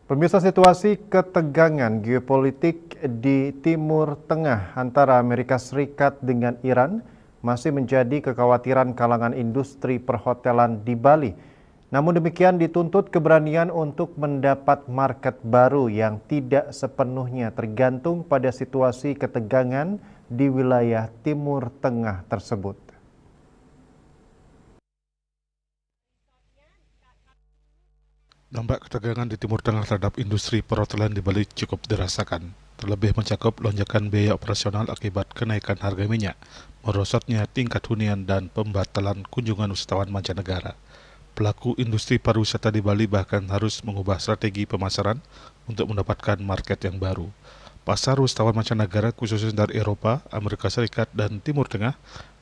Pemirsa, situasi ketegangan geopolitik di Timur Tengah antara Amerika Serikat dengan Iran masih menjadi kekhawatiran kalangan industri perhotelan di Bali. Namun demikian dituntut keberanian untuk mendapat market baru yang tidak sepenuhnya tergantung pada situasi ketegangan di wilayah Timur Tengah tersebut. Dampak ketegangan di Timur Tengah terhadap industri perhotelan di Bali cukup dirasakan, terlebih mencakup lonjakan biaya operasional akibat kenaikan harga minyak, merosotnya tingkat hunian dan pembatalan kunjungan wisatawan mancanegara. Pelaku industri pariwisata di Bali bahkan harus mengubah strategi pemasaran untuk mendapatkan market yang baru. Pasar wisatawan mancanegara khususnya dari Eropa, Amerika Serikat, dan Timur Tengah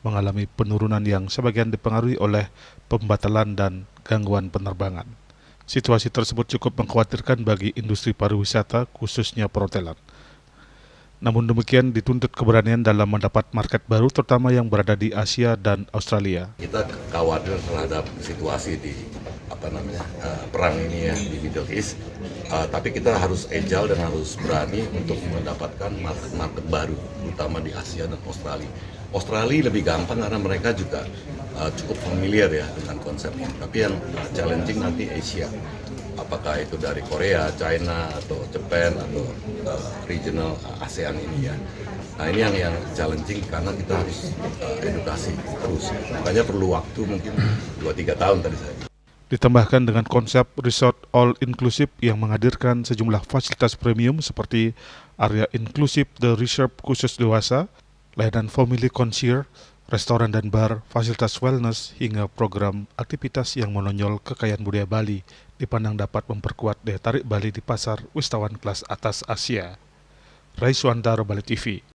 mengalami penurunan yang sebagian dipengaruhi oleh pembatalan dan gangguan penerbangan. Situasi tersebut cukup mengkhawatirkan bagi industri pariwisata khususnya perhotelan. Namun demikian dituntut keberanian dalam mendapat market baru terutama yang berada di Asia dan Australia. Kita khawatir terhadap situasi di perang ini ya di Middle East, tapi kita harus agile dan harus berani untuk mendapatkan market baru, terutama di Asia dan Australia. Australia lebih gampang karena mereka juga cukup familiar ya dengan konsep ini. Tapi yang challenging nanti Asia, apakah itu dari Korea, China, atau Jepang, atau regional ASEAN ini ya. Nah ini yang challenging karena kita harus edukasi terus. Makanya perlu waktu mungkin 2-3 tahun tadi saya. Ditambahkan dengan konsep resort all inclusive yang menghadirkan sejumlah fasilitas premium seperti area inklusif The Reserve khusus dewasa, layanan family concierge, restoran dan bar, fasilitas wellness, hingga program aktivitas yang menonjol kekayaan budaya Bali dipandang dapat memperkuat daya tarik Bali di pasar wisatawan kelas atas Asia. Rai Suwantara, Bali TV.